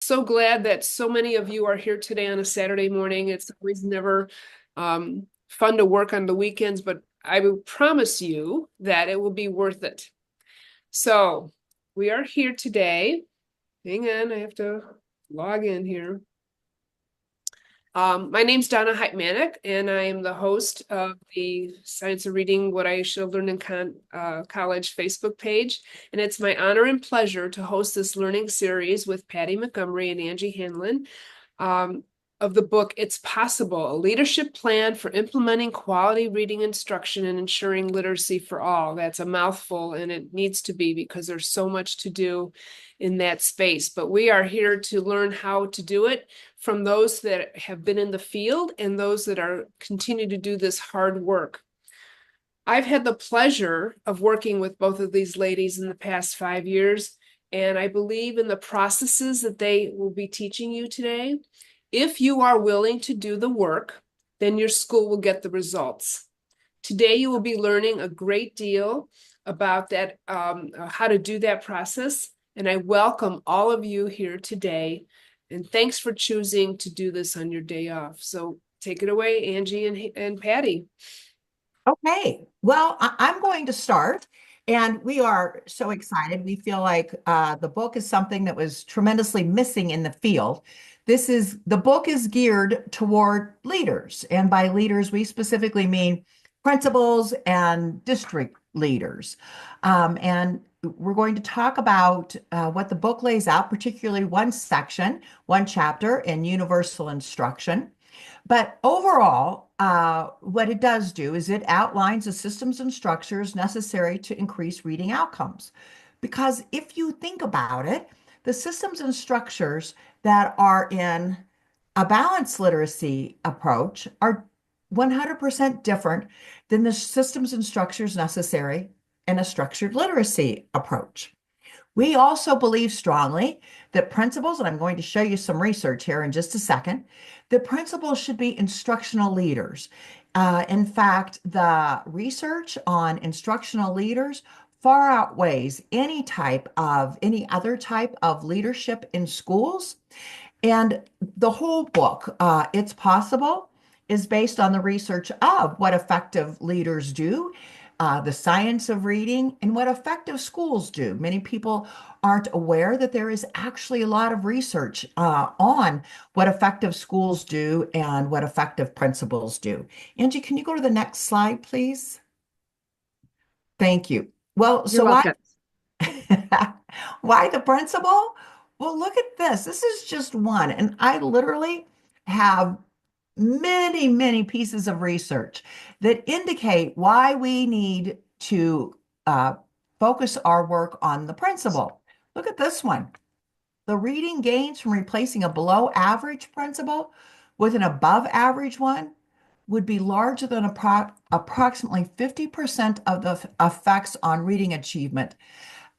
so glad that so many of you are here today on a Saturday morning. It's always never fun to work on the weekends, but I will promise you that it will be worth it. So we are here today. Hang on, I have to log in here. My name's Donna Heitmanek, and I am the host of the Science of Reading What I Should Have Learned in College Facebook page. And it's my honor and pleasure to host this learning series with Pati Montgomery and Angie Hanlin of the book It's Possible, a leadership plan for implementing quality reading instruction and ensuring literacy for all. That's a mouthful, and it needs to be because there's so much to do in that space. But we are here to learn how to do it from those that have been in the field and those that are continue to do this hard work. I've had the pleasure of working with both of these ladies in the past 5 years, and I believe in the processes that they will be teaching you today. If you are willing to do the work, then your school will get the results. Today, you will be learning a great deal about that, how to do that process. And I welcome all of you here today. And thanks for choosing to do this on your day off. So take it away, Angie and Pati. Okay, well, I'm going to start, and we are so excited. We feel like the book is something that was tremendously missing in the field. The book is geared toward leaders, and by leaders, we specifically mean principals and district leaders. And we're going to talk about what the book lays out, particularly one section, one chapter in universal instruction. But overall, what it does do is it outlines the systems and structures necessary to increase reading outcomes. Because if you think about it, the systems and structures that are in a balanced literacy approach are 100% different than the systems and structures necessary in a structured literacy approach. We also believe strongly that principals, and I'm going to show you some research here in just a second, that principals should be instructional leaders. In fact, the research on instructional leaders far outweighs any other type of leadership in schools. And the whole book, It's Possible, is based on the research of what effective leaders do, the science of reading, and what effective schools do. Many people aren't aware that there is actually a lot of research on what effective schools do and what effective principals do. Angie, can you go to the next slide, please? Thank you. Well, You're so why, welcome. why the principal? Well, look at this. This is just one. And I literally have many, many pieces of research that indicate why we need to focus our work on the principal. Look at this one. The reading gains from replacing a below average principal with an above average one would be larger than approximately 50% of the effects on reading achievement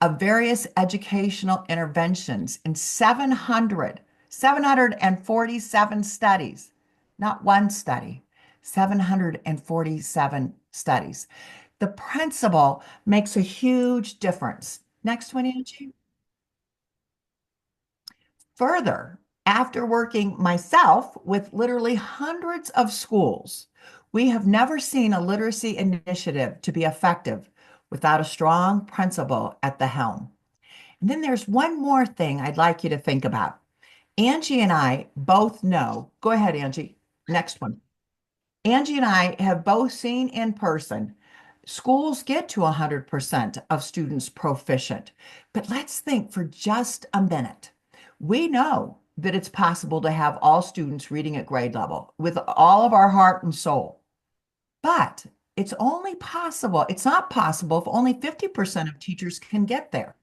of various educational interventions in 747 studies, not one study, 747 studies. The principle makes a huge difference. Next one, Angie. Further, after working myself with literally hundreds of schools, we have never seen a literacy initiative to be effective without a strong principal at the helm. And then there's one more thing I'd like you to think about. Angie and I both know, go ahead, Angie, next one. Angie and I have both seen in person schools get to 100% of students proficient. But let's think for just a minute. We know that it's possible to have all students reading at grade level with all of our heart and soul. But it's not possible if only 50% of teachers can get there.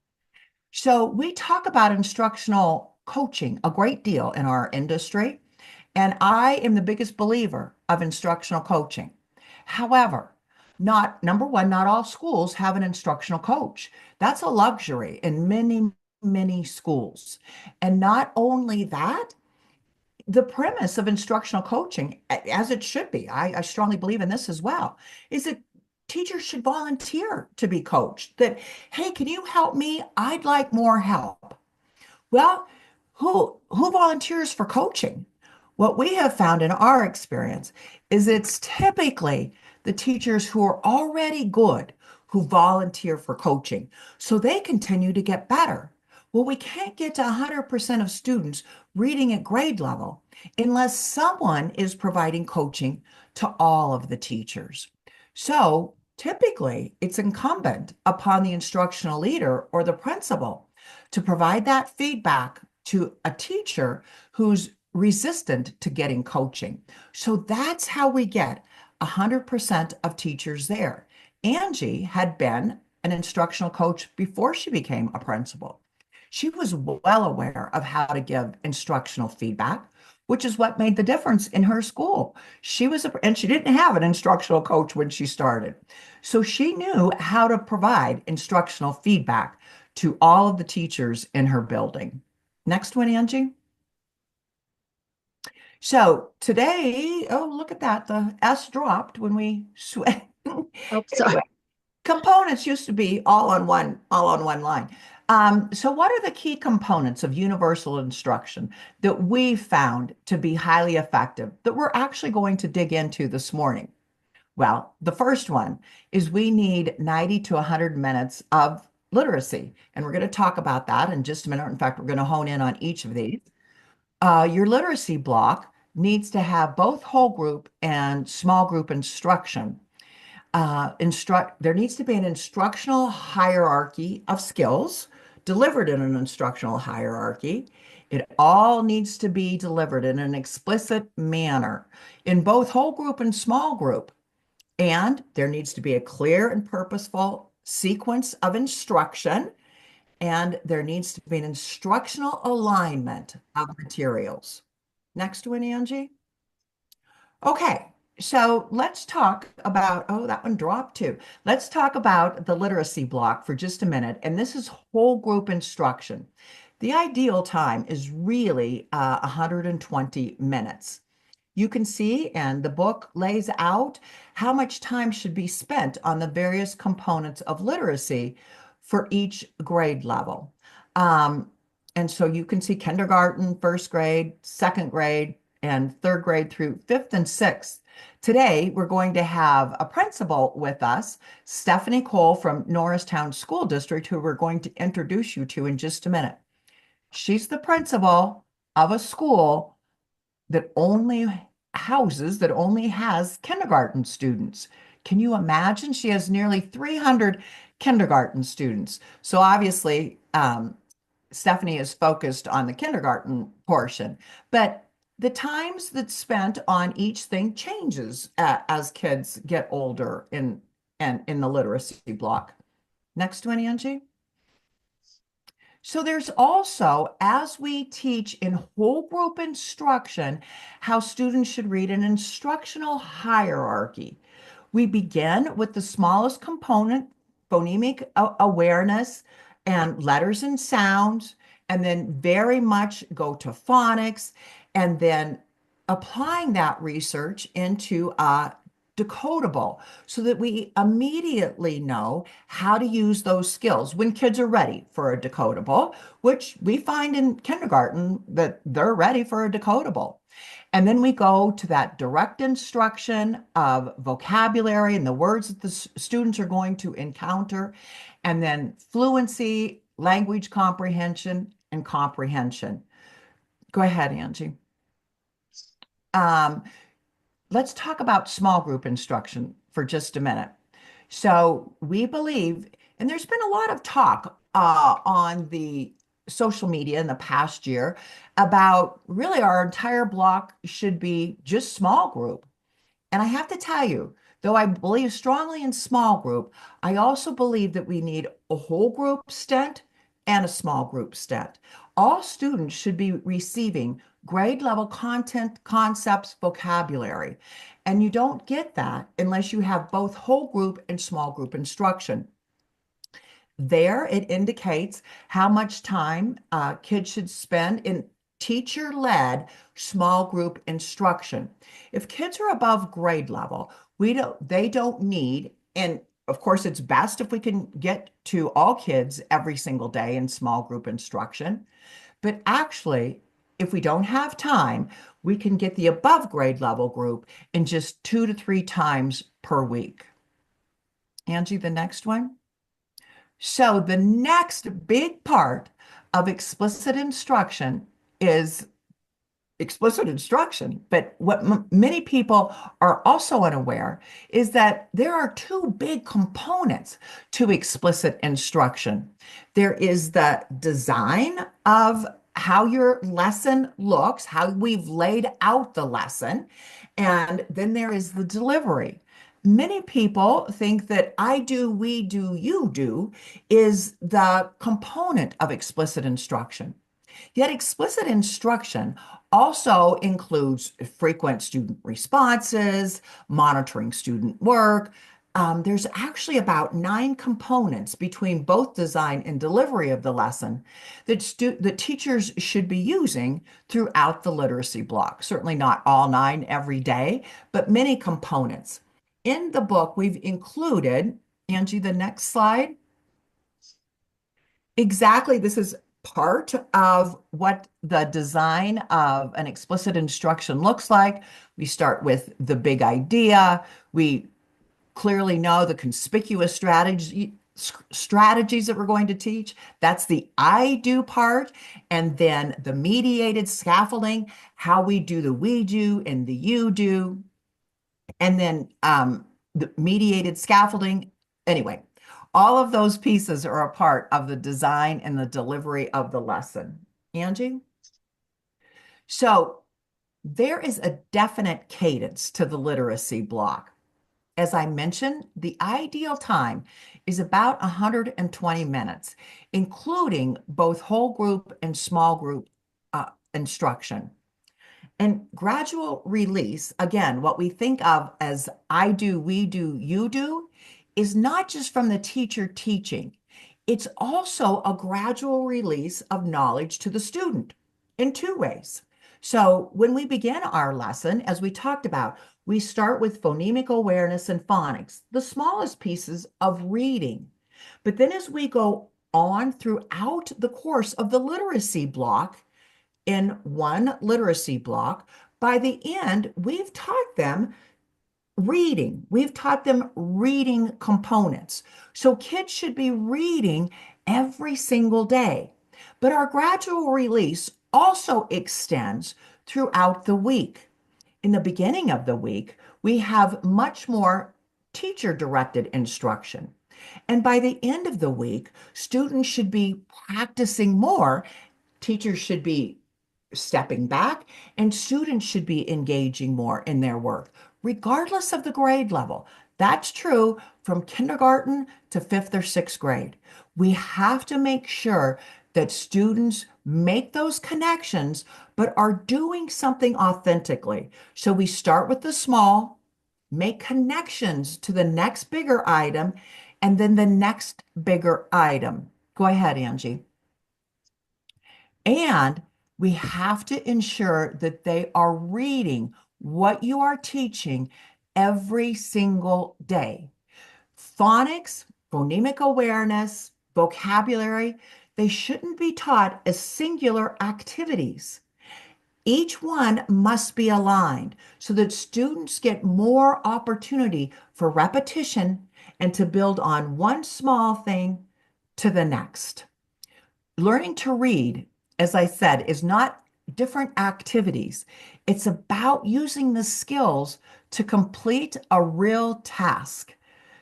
So we talk about instructional coaching a great deal in our industry, and I am the biggest believer of instructional coaching. However, number one, not all schools have an instructional coach. That's a luxury in many, many schools. And not only that, the premise of instructional coaching, as it should be, I strongly believe in this as well, is that teachers should volunteer to be coached. That, hey, can you help me? I'd like more help. Well, Who volunteers for coaching? What we have found in our experience is it's typically the teachers who are already good who volunteer for coaching so they continue to get better. Well, we can't get to 100% of students reading at grade level unless someone is providing coaching to all of the teachers. So typically, it's incumbent upon the instructional leader or the principal to provide that feedback to a teacher who's resistant to getting coaching. So that's how we get 100% of teachers there. Angie had been an instructional coach before she became a principal. She was well aware of how to give instructional feedback, which is what made the difference in her school. And she didn't have an instructional coach when she started. So she knew how to provide instructional feedback to all of the teachers in her building. Next one, Angie. So today, oh, look at that. The S dropped when we switched. Oh, sorry. Anyway, components used to be all on one line. So what are the key components of universal instruction that we found to be highly effective that we're actually going to dig into this morning? Well, the first one is we need 90 to 100 minutes of literacy. And we're going to talk about that in just a minute. In fact, we're going to hone in on each of these. Your literacy block needs to have both whole group and small group instruction. There needs to be an instructional hierarchy of skills delivered in an instructional hierarchy. It all needs to be delivered in an explicit manner in both whole group and small group. And there needs to be a clear and purposeful sequence of instruction. And there needs to be an instructional alignment of materials. Next one, Angie. Okay, so let's talk about, oh, that one dropped too. Let's talk about the literacy block for just a minute. And this is whole group instruction. The ideal time is really 120 minutes. You can see, and the book lays out how much time should be spent on the various components of literacy for each grade level. And so you can see kindergarten, first grade, second grade, and third grade through fifth and sixth. Today, we're going to have a principal with us, Stephanie Cole from Norristown School District, who we're going to introduce you to in just a minute. She's the principal of a school that only has kindergarten students. Can you imagine? She has nearly 300 kindergarten students. So obviously, Stephanie is focused on the kindergarten portion, but the times that's spent on each thing changes as kids get older in the literacy block. Next one, Angie. So there's also, as we teach in whole group instruction, how students should read an instructional hierarchy. We begin with the smallest component, phonemic awareness and letters and sounds, and then very much go to phonics, and then applying that research into decodable so that we immediately know how to use those skills when kids are ready for a decodable, which we find in kindergarten that they're ready for a decodable. And then we go to that direct instruction of vocabulary and the words that the students are going to encounter, and then fluency, language comprehension, and comprehension. Go ahead, Angie. Let's talk about small group instruction for just a minute. So we believe, and there's been a lot of talk on the social media in the past year about really our entire block should be just small group. And I have to tell you, though I believe strongly in small group, I also believe that we need a whole group stent and a small group stent. All students should be receiving grade level content, concepts, vocabulary. And you don't get that unless you have both whole group and small group instruction. There, it indicates how much time kids should spend in teacher-led small group instruction. If kids are above grade level, they don't need, and of course, it's best if we can get to all kids every single day in small group instruction. But actually, if we don't have time, we can get the above grade level group in just 2 to 3 times per week. Angie, the next one. So the next big part of explicit instruction is explicit instruction. But what many people are also unaware is that there are two big components to explicit instruction. There is the design of how your lesson looks, how we've laid out the lesson, and then there is the delivery. Many people think that I do, we do, you do is the component of explicit instruction. Yet explicit instruction also includes frequent student responses, monitoring student work. There's actually about 9 components between both design and delivery of the lesson that teachers should be using throughout the literacy block. Certainly not all 9 every day, but many components. In the book, we've included, Angie, the next slide. Exactly. This is part of what the design of an explicit instruction looks like. We start with the big idea. We clearly know the conspicuous strategies that we're going to teach. That's the I do part. And then the mediated scaffolding, how we do the we do and the you do. And then the mediated scaffolding. Anyway, all of those pieces are a part of the design and the delivery of the lesson. Angie? So there is a definite cadence to the literacy block. As I mentioned, the ideal time is about 120 minutes, including both whole group and small group instruction. And gradual release, again, what we think of as I do, we do, you do, is not just from the teacher teaching. It's also a gradual release of knowledge to the student in 2 ways. So when we begin our lesson, as we talked about, we start with phonemic awareness and phonics, the smallest pieces of reading. But then as we go on throughout the course of the literacy block, in one literacy block, by the end, we've taught them reading. We've taught them reading components. So kids should be reading every single day. But our gradual release also extends throughout the week. In the beginning of the week, we have much more teacher-directed instruction. And by the end of the week, students should be practicing more. Teachers should be stepping back, and students should be engaging more in their work, regardless of the grade level. That's true from kindergarten to 5th or 6th grade. We have to make sure that students make those connections, but are doing something authentically. So we start with the small, make connections to the next bigger item, and then the next bigger item. Go ahead, Angie. And we have to ensure that they are reading what you are teaching every single day. Phonics, phonemic awareness, vocabulary, they shouldn't be taught as singular activities. Each one must be aligned so that students get more opportunity for repetition and to build on one small thing to the next. Learning to read, as I said, is not different activities. It's about using the skills to complete a real task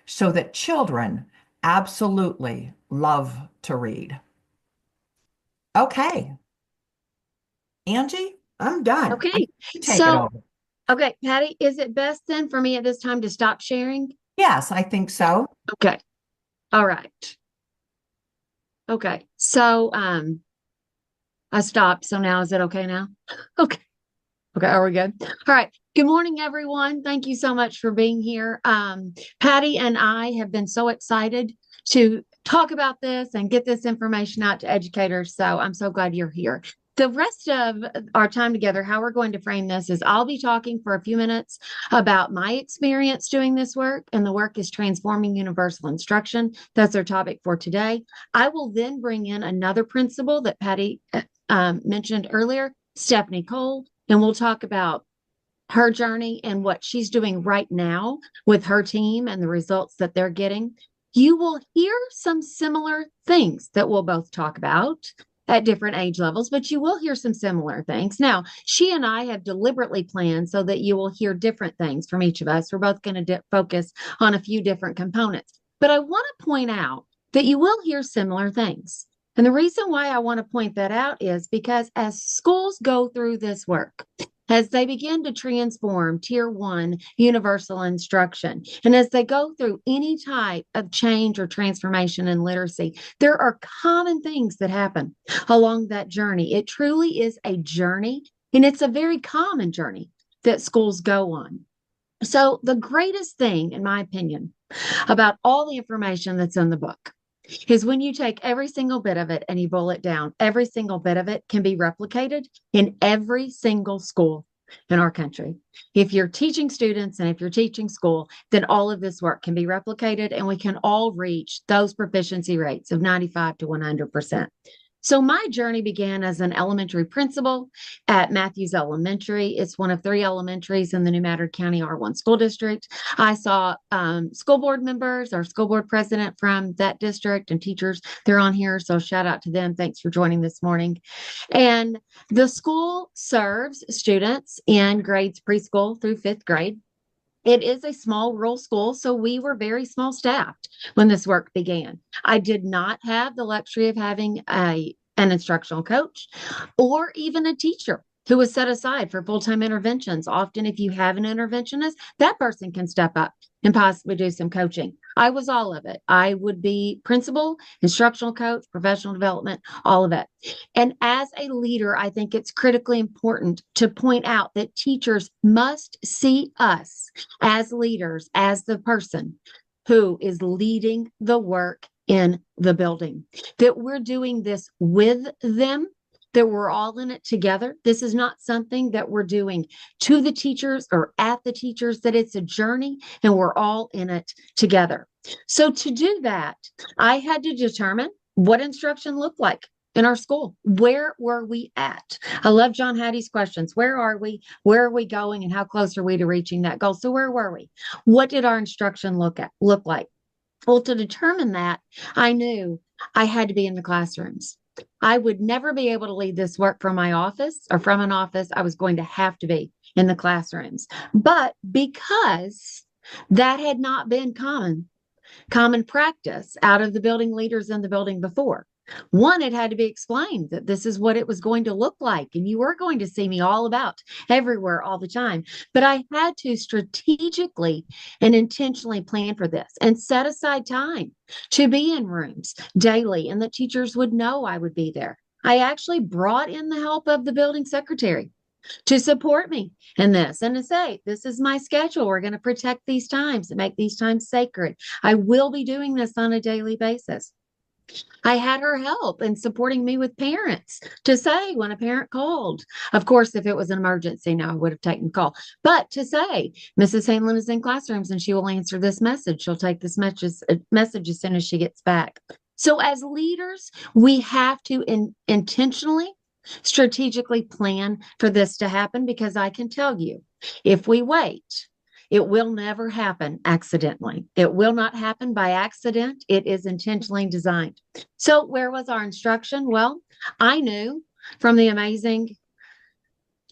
so that children absolutely love to read. Okay, Angie, I'm done. Okay. Take it So, over. okay, Patty, is it best then for me at this time to stop sharing? Yes, I think so. Okay. All right. Okay. So, I stopped. So now is it okay now? Okay. Okay. Are we good? All right. Good morning, everyone. Thank you so much for being here. Patty and I have been so excited to talk about this and get this information out to educators. So I'm so glad you're here. the rest of our time together, how we're going to frame this is I'll be talking for a few minutes about my experience doing this work, and the work is transforming universal instruction. That's our topic for today. I will then bring in another principal that Pati mentioned earlier, Stephanie Cole, and we'll talk about her journey and what she's doing right now with her team and the results that they're getting. You will hear some similar things that we'll both talk about at different age levels, but you will hear some similar things. Now, she and I have deliberately planned so that you will hear different things from each of us. We're both going to focus on a few different components, but I want to point out that you will hear similar things. And the reason why I want to point that out is because as schools go through this work, as they begin to transform Tier 1 universal instruction, and as they go through any type of change or transformation in literacy, there are common things that happen along that journey. It truly is a journey, and it's a very common journey that schools go on. So the greatest thing, in my opinion, about all the information that's in the book is when you take every single bit of it and you boil it down, every single bit of it can be replicated in every single school in our country. If you're teaching students and if you're teaching school, then all of this work can be replicated and we can all reach those proficiency rates of 95 to 100%. So my journey began as an elementary principal at Matthews Elementary. It's one of 3 elementaries in the New Madrid County R1 school district. I saw school board members, our school board president from that district, and teachers. They're on here, so shout out to them. Thanks for joining this morning. And the school serves students in grades preschool through 5th grade. It is a small rural school, so we were very small staffed when this work began. I did not have the luxury of having an instructional coach or even a teacher who was set aside for full-time interventions. Often, if you have an interventionist, that person can step up and possibly do some coaching. I was all of it. I would be principal, instructional coach, professional development, all of it. And as a leader, I think it's critically important to point out that teachers must see us as leaders, as the person who is leading the work in the building, that we're doing this with them, that we're all in it together. This is not something that we're doing to the teachers or at the teachers, that it's a journey and we're all in it together. So to do that, I had to determine what instruction looked like in our school. Where were we at? I love John Hattie's questions. Where are we? Where are we going? And how close are we to reaching that goal? So where were we? What did our instruction look like? Well, to determine that, I knew I had to be in the classrooms. I would never be able to lead this work from my office or from an office. I was going to have to be in the classrooms. But because that had not been common practice out of the building leaders in the building before, one, it had to be explained that this is what it was going to look like. And you were going to see me all about everywhere all the time. But I had to strategically and intentionally plan for this and set aside time to be in rooms daily, and the teachers would know I would be there. I actually brought in the help of the building secretary to support me in this and to say, this is my schedule. We're going to protect these times and make these times sacred. I will be doing this on a daily basis. I had her help in supporting me with parents to say when a parent called. Of course, if it was an emergency, no, I would have taken the call. But to say, Mrs. Hanlin is in classrooms and she will answer this message. She'll take this message as soon as she gets back. So as leaders, we have to intentionally, strategically plan for this to happen, because I can tell you, if we wait, it will never happen accidentally. It will not happen by accident. It is intentionally designed. So where was our instruction? Well, I knew from the amazing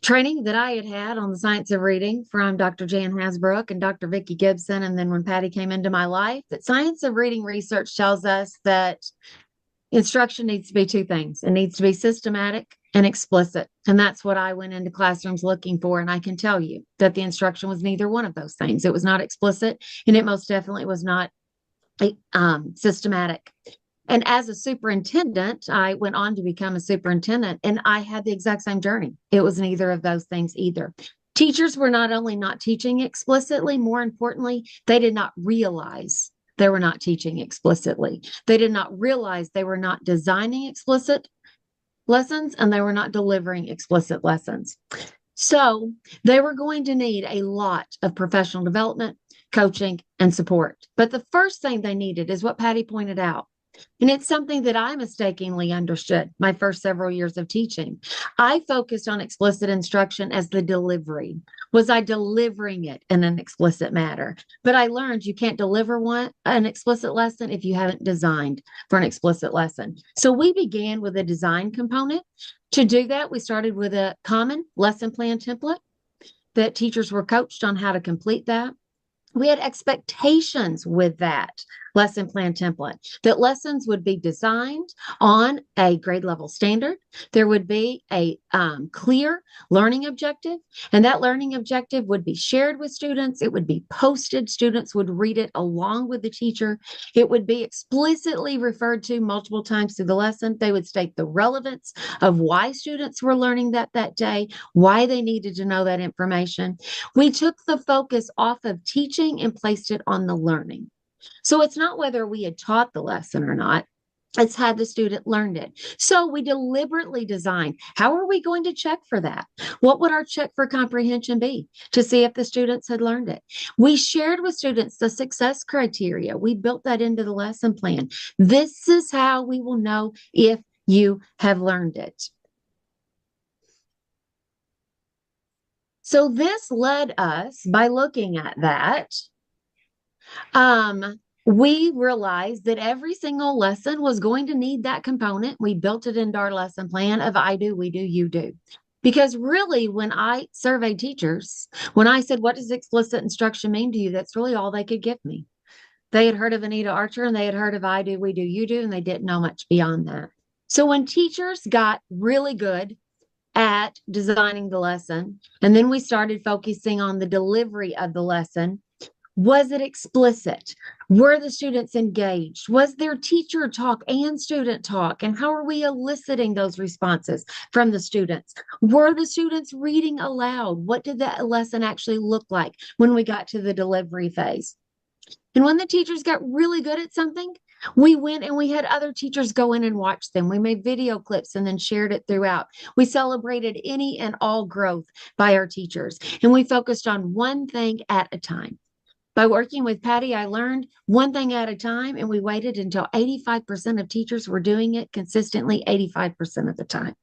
training that I had had on the science of reading from Dr. Jan Hasbrook and Dr. Vicki Gibson, and then when Pati came into my life, that science of reading research tells us that instruction needs to be 2 things. It needs to be systematic and explicit. And that's what I went into classrooms looking for. And I can tell you that the instruction was neither one of those things. It was not explicit, and it most definitely was not systematic. And as a superintendent, I went on to become a superintendent, and I had the exact same journey. It was neither of those things either. Teachers were not only not teaching explicitly, more importantly, they did not realize they were not teaching explicitly. They did not realize they were not designing explicit lessons and they were not delivering explicit lessons. So they were going to need a lot of professional development, coaching, and support. But the first thing they needed is what Pati pointed out. And it's something that I mistakenly understood my first several years of teaching. I focused on explicit instruction as the delivery. Was I delivering it in an explicit manner? But I learned you can't deliver an explicit lesson if you haven't designed for an explicit lesson. So we began with a design component. To do that, we started with a common lesson plan template that teachers were coached on how to complete that. We had expectations with that lesson plan template that lessons would be designed on a grade level standard. There would be a clear learning objective, and that learning objective would be shared with students. It would be posted. Students would read it along with the teacher. It would be explicitly referred to multiple times through the lesson. They would state the relevance of why students were learning that day, why they needed to know that information. We took the focus off of teaching and placed it on the learning. So it's not whether we had taught the lesson or not. It's had the student learned it. So we deliberately designed, how are we going to check for that? What would our check for comprehension be to see if the students had learned it? We shared with students the success criteria. We built that into the lesson plan. This is how we will know if you have learned it. So this led us, by looking at that, we realized that every single lesson was going to need that component. We built it into our lesson plan of I do, we do, you do. Because really, when I surveyed teachers, when I said, what does explicit instruction mean to you? That's really all they could give me. They had heard of Anita Archer and they had heard of I do, we do, you do, and they didn't know much beyond that. So when teachers got really good at designing the lesson, and then we started focusing on the delivery of the lesson, was it explicit? Were the students engaged? Was there teacher talk and student talk? And how are we eliciting those responses from the students? Were the students reading aloud? What did that lesson actually look like when we got to the delivery phase? And when the teachers got really good at something, we went and we had other teachers go in and watch them. We made video clips and then shared it throughout. We celebrated any and all growth by our teachers. And we focused on one thing at a time. By working with Pati, I learned one thing at a time, and we waited until 85% of teachers were doing it consistently 85% of the time.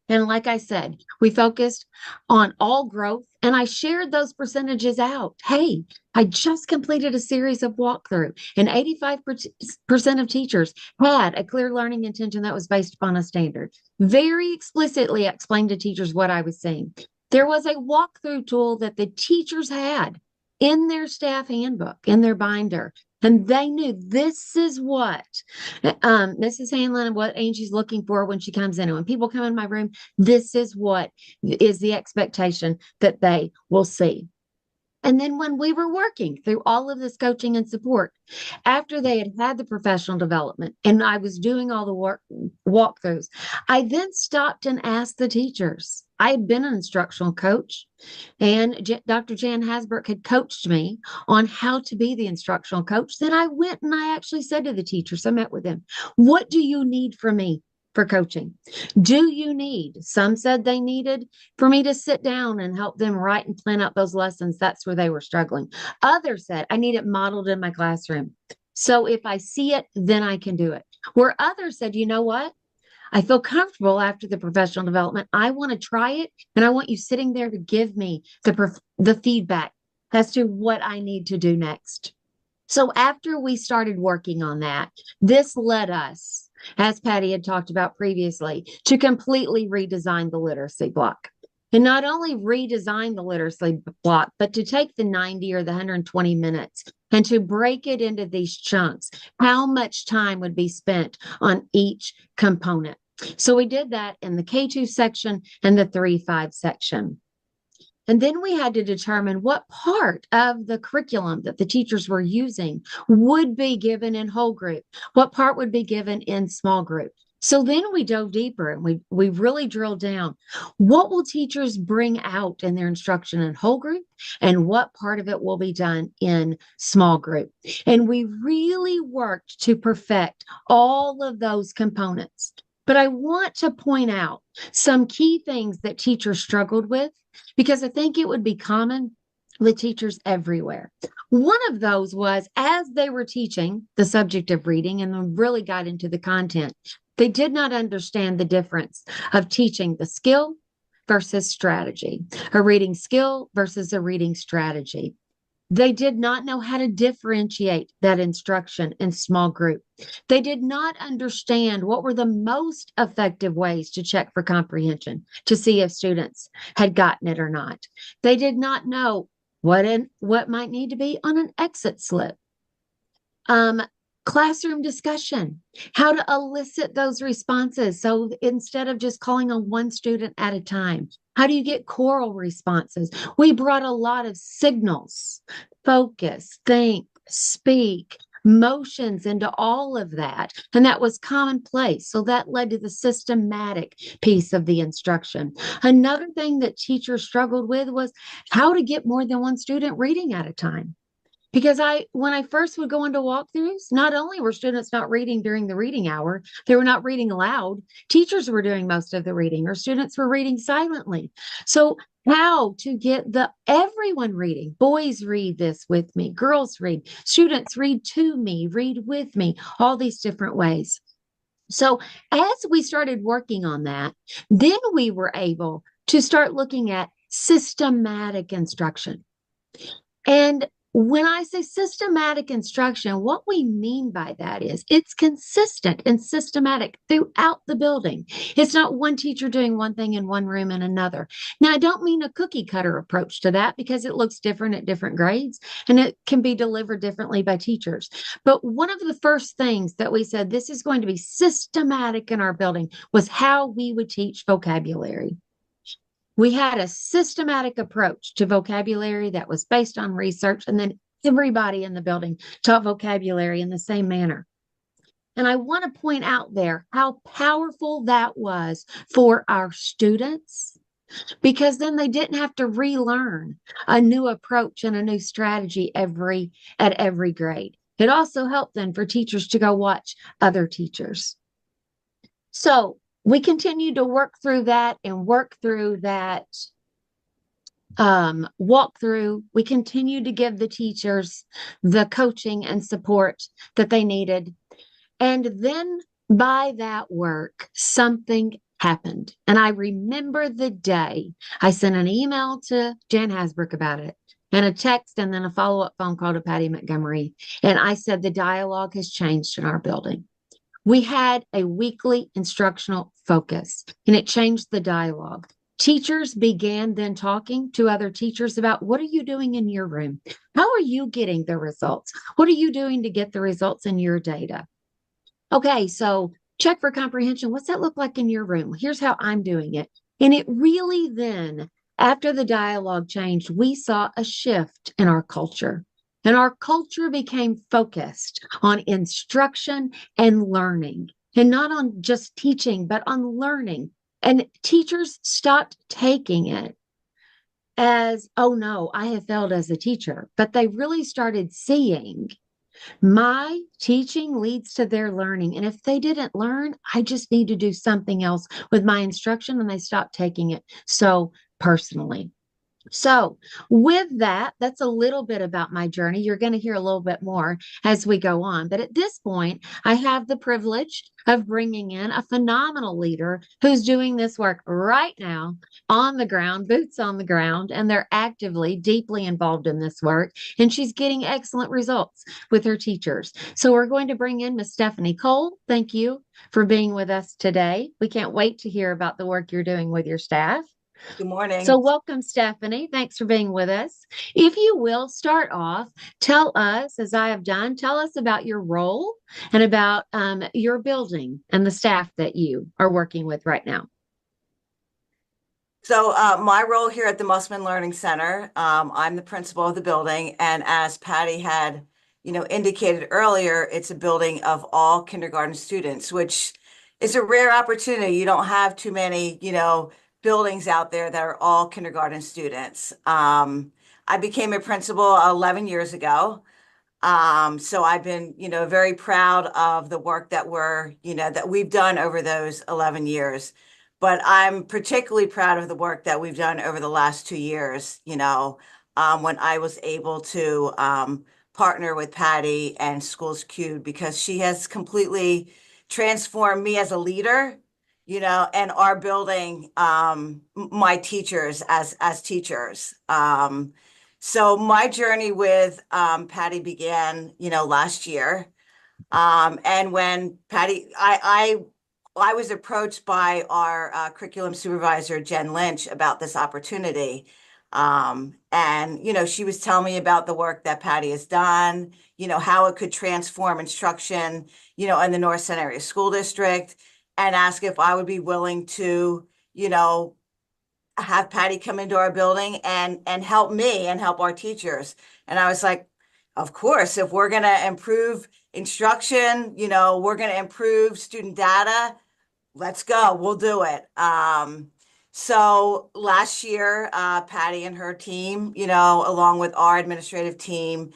And like I said, we focused on all growth, and I shared those percentages out. Hey, I just completed a series of walkthrough, and 85% of teachers had a clear learning intention that was based upon a standard. Very explicitly explained to teachers what I was saying. There was a walkthrough tool that the teachers had in their staff handbook, in their binder. And they knew this is what Mrs. Hanlin and what Angie's looking for when she comes in. And when people come in my room, this is what is the expectation that they will see. And then when we were working through all of this coaching and support, after they had had the professional development and I was doing all the walkthroughs, I then stopped and asked the teachers. I had been an instructional coach, and Dr. Jan Hasbrook had coached me on how to be the instructional coach. Then I went and I actually said to the teachers, I met with them, what do you need from me for coaching? Do you need? Some said they needed for me to sit down and help them write and plan out those lessons. That's where they were struggling. Others said I need it modeled in my classroom. So if I see it, then I can do it. Where others said, you know what? I feel comfortable after the professional development. I want to try it, and I want you sitting there to give me the feedback as to what I need to do next. So after we started working on that, this led us, as Pati had talked about previously, to completely redesign the literacy block. And not only redesign the literacy block, but to take the 90 or the 120 minutes and to break it into these chunks. How much time would be spent on each component? So we did that in the K2 section and the 3-5 section. And then we had to determine what part of the curriculum that the teachers were using would be given in whole group, what part would be given in small group. So then we dove deeper and we really drilled down. What will teachers bring out in their instruction in whole group, and what part of it will be done in small group? And we really worked to perfect all of those components. But I want to point out some key things that teachers struggled with because I think it would be common with teachers everywhere. One of those was as they were teaching the subject of reading and then really got into the content, they did not understand the difference of teaching the skill versus strategy, a reading skill versus a reading strategy. They did not know how to differentiate that instruction in small group. They did not understand what were the most effective ways to check for comprehension to see if students had gotten it or not. They did not know what might need to be on an exit slip. Classroom discussion, how to elicit those responses. So instead of just calling on one student at a time, how do you get choral responses? We brought a lot of signals, focus, think, speak, motions into all of that. And that was commonplace. So that led to the systematic piece of the instruction. Another thing that teachers struggled with was how to get more than one student reading at a time. Because when I first would go into walkthroughs, not only were students not reading during the reading hour, they were not reading aloud. Teachers were doing most of the reading, or students were reading silently. So how to get everyone reading? Boys read this with me, girls read, students read to me, read with me, all these different ways. So as we started working on that, then we were able to start looking at systematic instruction. And when I say systematic instruction, what we mean by that is it's consistent and systematic throughout the building. It's not one teacher doing one thing in one room and another. Now, I don't mean a cookie cutter approach to that because it looks different at different grades and it can be delivered differently by teachers. But one of the first things that we said this is going to be systematic in our building was how we would teach vocabulary. We had a systematic approach to vocabulary that was based on research, and then everybody in the building taught vocabulary in the same manner. And I want to point out there how powerful that was for our students, because then they didn't have to relearn a new approach and a new strategy at every grade. It also helped then for teachers to go watch other teachers. So we continued to work through that walkthrough. We continued to give the teachers the coaching and support that they needed. And then by that work, something happened. And I remember the day I sent an email to Jan Hasbrook about it, and a text, and then a follow-up phone call to Pati Montgomery. And I said, the dialogue has changed in our building. We had a weekly instructional focus, and it changed the dialogue. Teachers began then talking to other teachers about what are you doing in your room? How are you getting the results? What are you doing to get the results in your data? Okay, so check for comprehension. What's that look like in your room? Here's how I'm doing it. And it really then, after the dialogue changed, we saw a shift in our culture. And our culture became focused on instruction and learning, and not on just teaching, but on learning. And teachers stopped taking it as, oh no, I have failed as a teacher. But they really started seeing my teaching leads to their learning. And if they didn't learn, I just need to do something else with my instruction. And they stopped taking it so personally. So with that, that's a little bit about my journey. You're going to hear a little bit more as we go on. But at this point, I have the privilege of bringing in a phenomenal leader who's doing this work right now on the ground, boots on the ground, and they're actively, deeply involved in this work. And she's getting excellent results with her teachers. So we're going to bring in Miss Stephanie Cole. Thank you for being with us today. We can't wait to hear about the work you're doing with your staff. Good morning. So welcome, Stephanie. Thanks for being with us. If you will start off, tell us, as I have done, tell us about your role and about your building and the staff that you are working with right now. So my role here at the Mossman Learning Center, I'm the principal of the building. And as Pati had, indicated earlier, it's a building of all kindergarten students, which is a rare opportunity. You don't have too many, buildings out there that are all kindergarten students. I became a principal 11 years ago. So I've been, very proud of the work that that we've done over those 11 years. But I'm particularly proud of the work that we've done over the last 2 years, when I was able to partner with Patti and Schools Queued, because she has completely transformed me as a leader, and our building, my teachers as teachers. So my journey with Patti began, last year. And when I was approached by our curriculum supervisor, Jen Lynch, about this opportunity. And, she was telling me about the work that Patti has done, how it could transform instruction, in the North Center Area School District, and ask if I would be willing to, have Patti come into our building and help me and help our teachers. And I was like, of course, if we're going to improve instruction, we're going to improve student data, let's go, we'll do it. So last year, Patti and her team, along with our administrative team,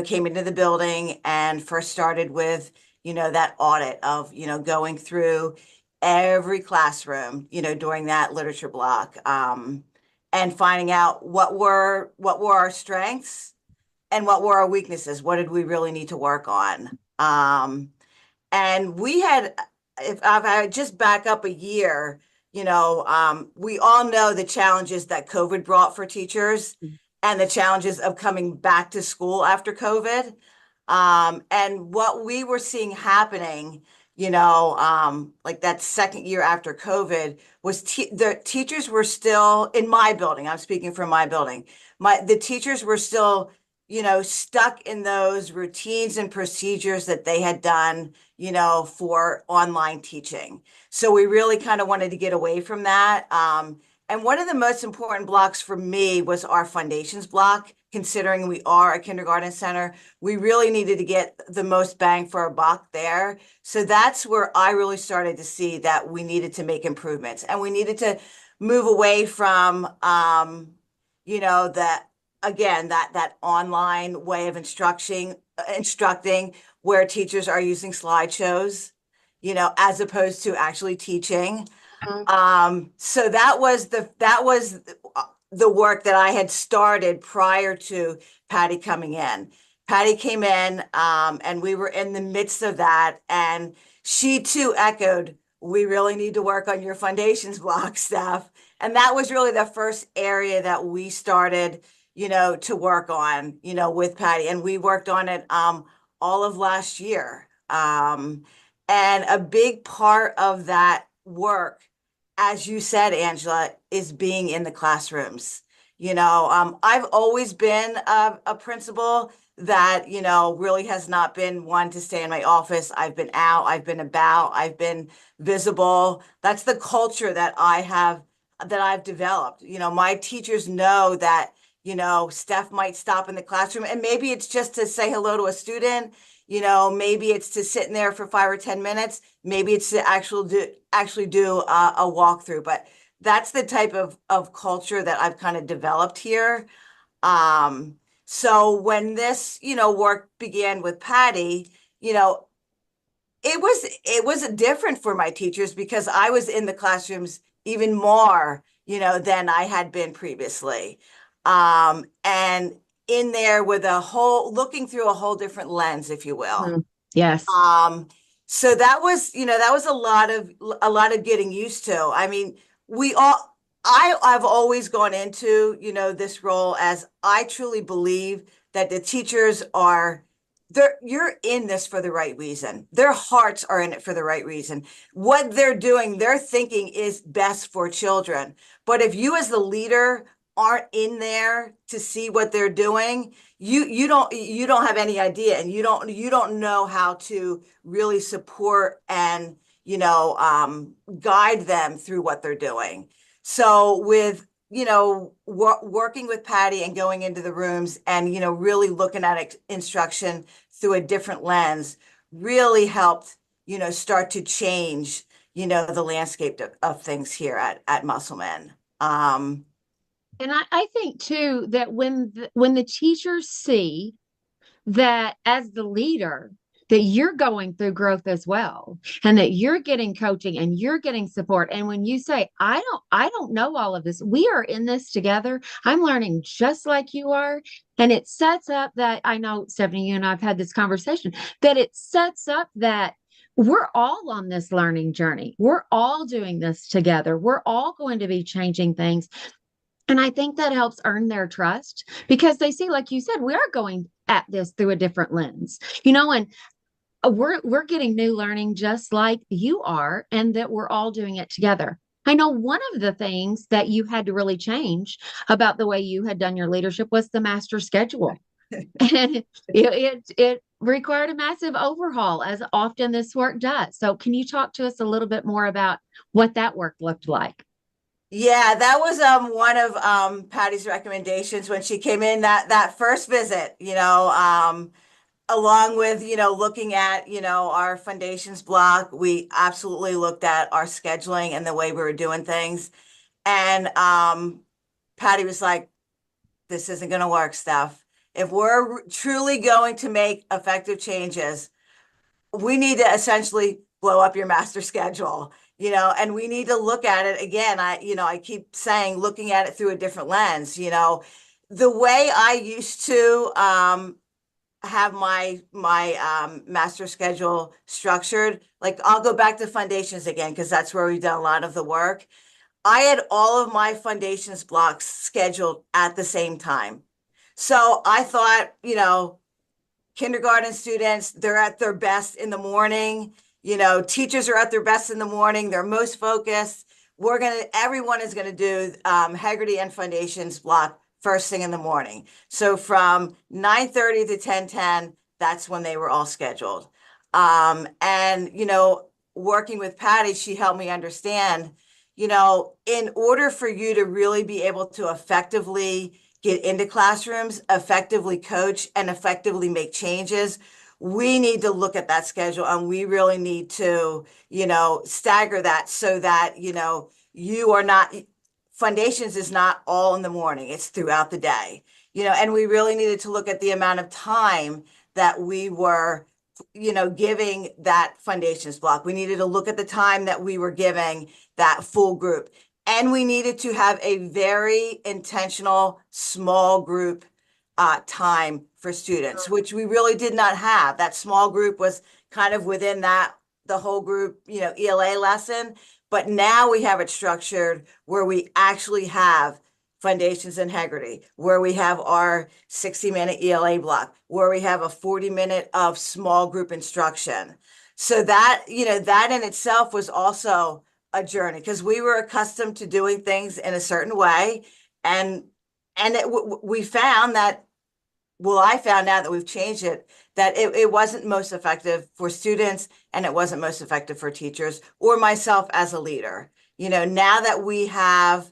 came into the building and first started with, that audit of, going through every classroom, during that literature block, and finding out what were our strengths and what were our weaknesses. What did we really need to work on? And we had, if I just back up a year, we all know the challenges that COVID brought for teachers and the challenges of coming back to school after COVID. And what we were seeing happening, like that second year after COVID, was the teachers were still in my building. I'm speaking from my building. The teachers were still, stuck in those routines and procedures that they had done, for online teaching. So we really kind of wanted to get away from that. And one of the most important blocks for me was our foundations block. Considering we are a kindergarten center, we really needed to get the most bang for our buck there. So that's where I really started to see that we needed to make improvements, and we needed to move away from, that online way of instructing where teachers are using slideshows, as opposed to actually teaching. So that was the work that I had started prior to Patti coming in. Patti came in, and we were in the midst of that, and she too echoed, "We really need to work on your foundations block stuff." And that was really the first area that we started, to work on, with Patti, and we worked on it all of last year. And a big part of that work, as you said, Angela, is being in the classrooms. I've always been a principal that, really has not been one to stay in my office. I've been out, I've been about, I've been visible. That's the culture that I've developed. My teachers know that, Steph might stop in the classroom, and maybe it's just to say hello to a student. Maybe it's to sit in there for 5 or 10 minutes. Maybe it's to actually do a walkthrough. But that's the type of culture that I've kind of developed here. So when this, work began with Patti, it was different for my teachers, because I was in the classrooms even more, than I had been previously. And in there with looking through a whole different lens, if you will. Yes. So that was, a lot of getting used to. I mean, I've always gone into, this role as I truly believe that the teachers you're in this for the right reason. Their hearts are in it for the right reason. What they're doing, they're thinking is best for children. But if you as the leader aren't in there to see what they're doing, you don't have any idea, and you don't know how to really support and guide them through what they're doing. So with working with Patti and going into the rooms and really looking at instruction through a different lens really helped start to change the landscape of things here at Musselman. And I think too that when the teachers see that as the leader, that you're going through growth as well, and that you're getting coaching and you're getting support. And when you say, I don't know all of this, we are in this together. I'm learning just like you are. And it sets up that, I know, Stephanie, you and I've had this conversation, that it sets up that we're all on this learning journey. We're all doing this together. We're all going to be changing things. And I think that helps earn their trust because they see, like you said, we are going at this through a different lens, and we're getting new learning just like you are, and that we're all doing it together. I know one of the things that you had to really change about the way you had done your leadership was the master schedule. And it required a massive overhaul, as often this work does. So can you talk to us a little bit more about what that work looked like? Yeah, that was one of Patty's recommendations when she came in that first visit, along with, looking at, our foundations block. We absolutely looked at our scheduling and the way we were doing things. And Patty was like, this isn't going to work, Steph. If we're truly going to make effective changes, we need to essentially blow up your master schedule, and we need to look at it again. I keep saying, looking at it through a different lens. The way I used to have my master schedule structured, like, I'll go back to foundations again, because that's where we've done a lot of the work. I had all of my foundations blocks scheduled at the same time. So I thought, kindergarten students, they're at their best in the morning. Teachers are at their best in the morning. They're most focused. Everyone is gonna do Haggerty and foundations block first thing in the morning. So from 9:30 to 10:10, that's when they were all scheduled. And working with Patty, she helped me understand, in order for you to really be able to effectively get into classrooms, effectively coach, and effectively make changes, we need to look at that schedule, and we really need to, stagger that so that, you are not, foundations is not all in the morning, it's throughout the day, and we really needed to look at the amount of time that we were, giving that foundations block. We needed to look at the time that we were giving that full group. And we needed to have a very intentional small group time for students, which we really did not have. That small group was kind of within the whole group, ELA lesson. But now we have it structured where we actually have foundations integrity, where we have our 60-minute ELA block, where we have a 40-minute of small group instruction. So that, that in itself was also a journey, because we were accustomed to doing things in a certain way. And we found that, well, I found out that we've changed it, that it wasn't most effective for students, and it wasn't most effective for teachers or myself as a leader. Now that we have,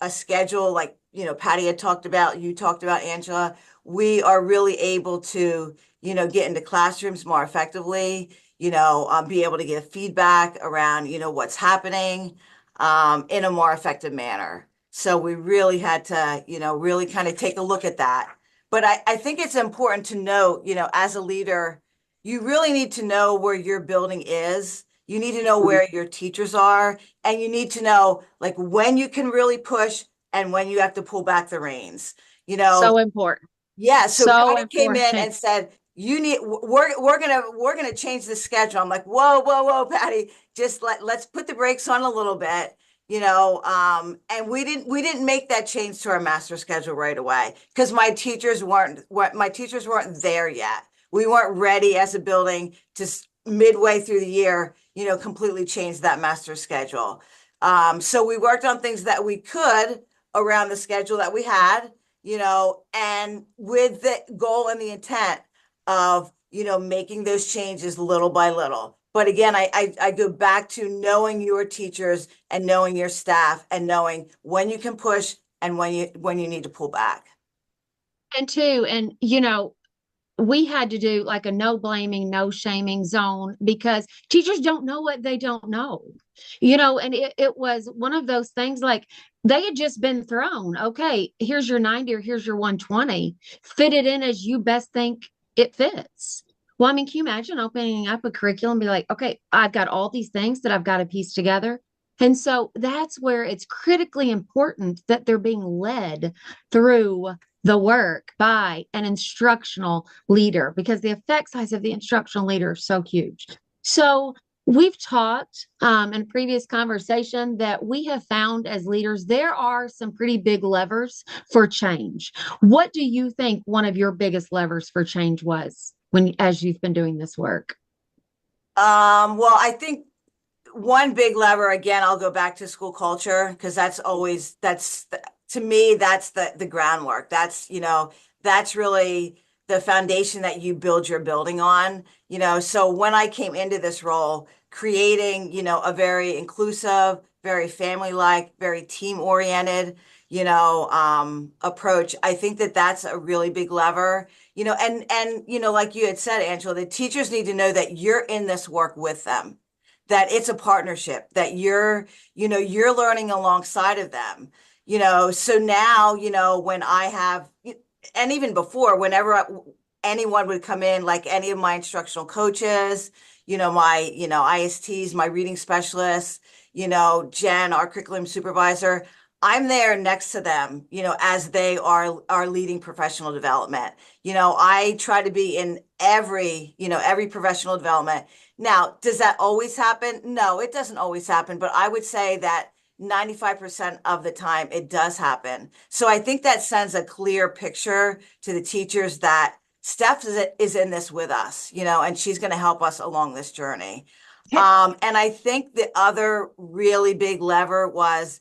a schedule like, Patty had talked about, you talked about, Angela, we are really able to, get into classrooms more effectively, be able to give feedback around, what's happening in a more effective manner. So we really had to, really kind of take a look at that. But I think it's important to note, as a leader, you really need to know where your building is. You need to know where your teachers are, and you need to know, like, when you can really push and when you have to pull back the reins. So important. Yeah. So So Patty came in important. and said, we're gonna change the schedule. I'm like, whoa, Patty, just let's put the brakes on a little bit, and we didn't make that change to our master schedule right away, because my teachers weren't there yet. We weren't ready as a building to midway through the year, completely change that master schedule. So we worked on things that we could around the schedule that we had, and with the goal and the intent of, making those changes little by little. But again, I go back to knowing your teachers and knowing your staff and knowing when you can push and when you need to pull back. And two, and we had to do like a no blaming, no shaming zone because teachers don't know what they don't know, and it was one of those things like they had just been thrown. Okay, here's your 90 or here's your 120. Fit it in as you best think it fits. Well, I mean, can you imagine opening up a curriculum and be like, okay, I've got all these things that I've got to piece together. And so that's where it's critically important that they're being led through the work by an instructional leader because the effect size of the instructional leader is so huge. So we've talked in a previous conversation that we have found as leaders, there are some pretty big levers for change. What do you think one of your biggest levers for change was as you've been doing this work? Well, I think one big lever, again, I'll go back to school culture because to me, that's the groundwork. That's really the foundation that you build your building on. So when I came into this role, creating, a very inclusive, very family-like, very team-oriented, approach, I think that that's a really big lever. Like you had said, Angela, the teachers need to know that you're in this work with them, that it's a partnership, that you're learning alongside of them. So now, when I have, and even before, whenever anyone would come in, like any of my instructional coaches, my, ISTs, my reading specialists, Jen, our curriculum supervisor, I'm there next to them, as they are leading professional development. I try to be in every professional development. Now, does that always happen? No, it doesn't always happen, but I would say that 95% of the time it does happen. So I think that sends a clear picture to the teachers that Steph is in this with us, and she's going to help us along this journey. And I think the other really big lever was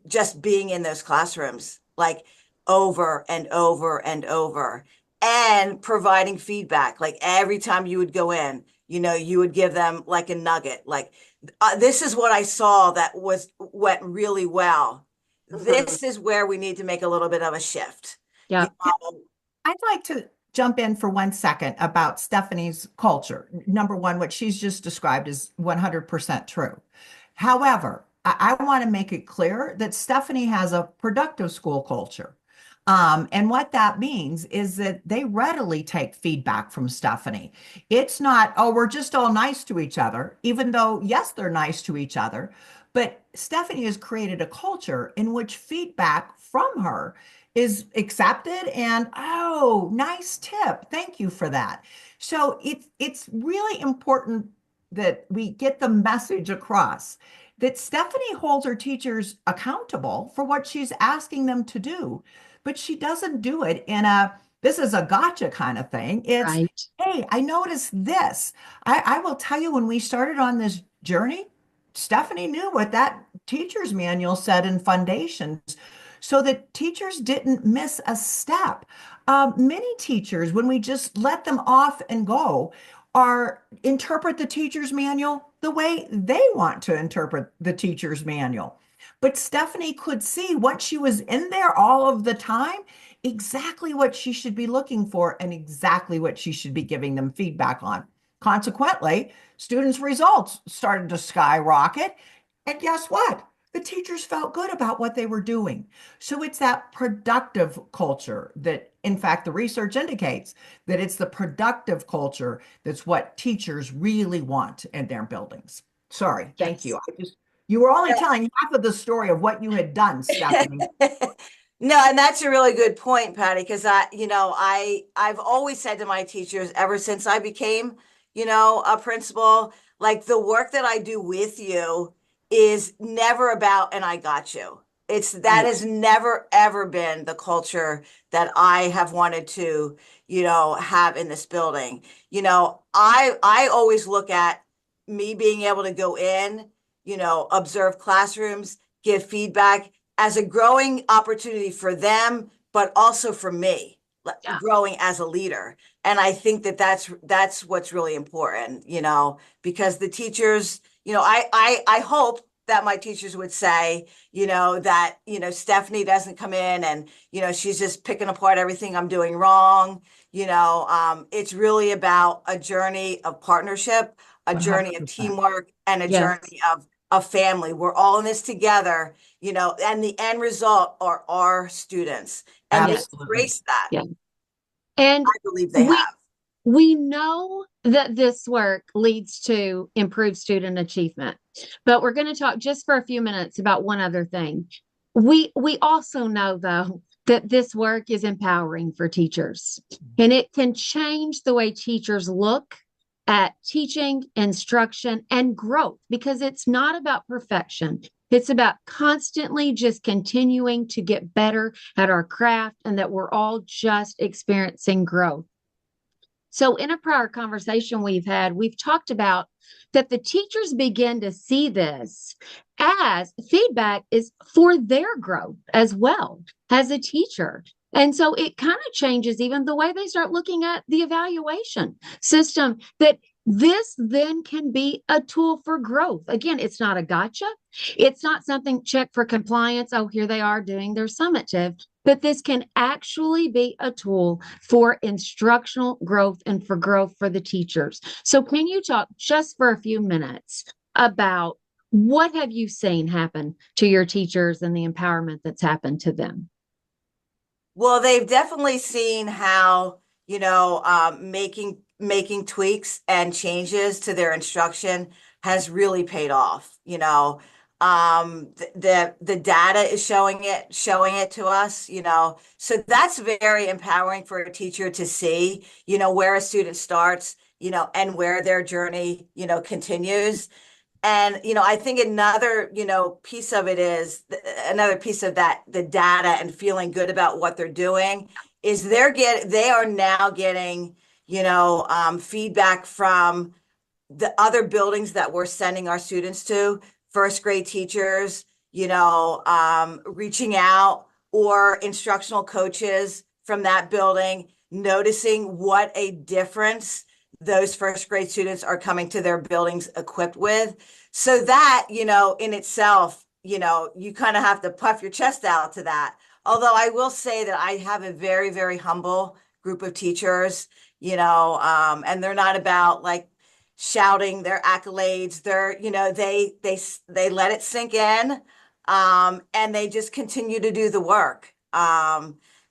just being in those classrooms, like over and over and over, and providing feedback. Like every time you would go in, you would give them like a nugget, like, this is what I saw that went really well. This is where we need to make a little bit of a shift. Yeah. I'd like to jump in for 1 second about Stephanie's culture. Number one, what she's just described is 100% true. However, I want to make it clear that Stephanie has a productive school culture. And what that means is that they readily take feedback from Stephanie. It's not, oh, we're just all nice to each other, even though, yes, they're nice to each other. But Stephanie has created a culture in which feedback from her is accepted and, oh, nice tip. Thank you for that. So it's really important that we get the message across that Stephanie holds her teachers accountable for what she's asking them to do, but she doesn't do it in this is a gotcha kind of thing. It's, Right. hey, I noticed this. I will tell you, when we started on this journey, Stephanie knew what that teacher's manual said in foundations so that teachers didn't miss a step. Many teachers, when we just let them off and go, interpret the teacher's manual the way they want to interpret the teacher's manual. But Stephanie could see, once she was in there all of the time, exactly what she should be looking for and exactly what she should be giving them feedback on. Consequently, students' results started to skyrocket. And guess what? The teachers felt good about what they were doing. So it's that productive culture that, in fact, the research indicates that it's the productive culture that's what teachers really want in their buildings. Sorry, thank you. You were only telling half of the story of what you had done, Stephanie. No, and that's a really good point, Patty, because I've always said to my teachers ever since I became, a principal, like, the work that I do with you is never about, and I got you. That has never, ever been the culture that I have wanted to, have in this building. I always look at me being able to go in, observe classrooms, give feedback as a growing opportunity for them, but also for me, growing as a leader. And I think that that's what's really important, because the teachers, I hope that my teachers would say, that, Stephanie doesn't come in and, she's just picking apart everything I'm doing wrong. It's really about a journey of partnership, a journey of 100%. teamwork, and a Yes. journey of family. We're all in this together, and the end result are our students. And they've Absolutely. embraced that. Yeah. And I believe they we have. we know that this work leads to improved student achievement, but we're going to talk just for a few minutes about one other thing. We also know, though, that this work is empowering for teachers, and it can change the way teachers look at teaching, instruction, and growth, because it's not about perfection. It's about constantly just continuing to get better at our craft, and that we're all just experiencing growth. So, in a prior conversation we've had, we've talked about that the teachers begin to see this as feedback is for their growth as well as a teacher. And so it kind of changes even the way they start looking at the evaluation system, that this then can be a tool for growth. Again, it's not a gotcha. It's not something check for compliance. Oh, here they are doing their summative. But this can actually be a tool for instructional growth and for growth for the teachers. So can you talk just for a few minutes about what have you seen happen to your teachers and the empowerment that's happened to them? Well, they've definitely seen how, making tweaks and changes to their instruction has really paid off. The data is showing it to us, so that's very empowering for a teacher to see, where a student starts, and where their journey, continues. And, I think another, piece of it is another piece of that, the data and feeling good about what they're doing is they are now getting, feedback from the other buildings that we're sending our students to, first grade teachers, reaching out, or instructional coaches from that building, noticing what a difference those first grade students are coming to their buildings equipped with. So that, in itself, you kind of have to puff your chest out to that. Although I will say that I have a very, very humble group of teachers, and they're not about like shouting their accolades. They're, they let it sink in, and they just continue to do the work.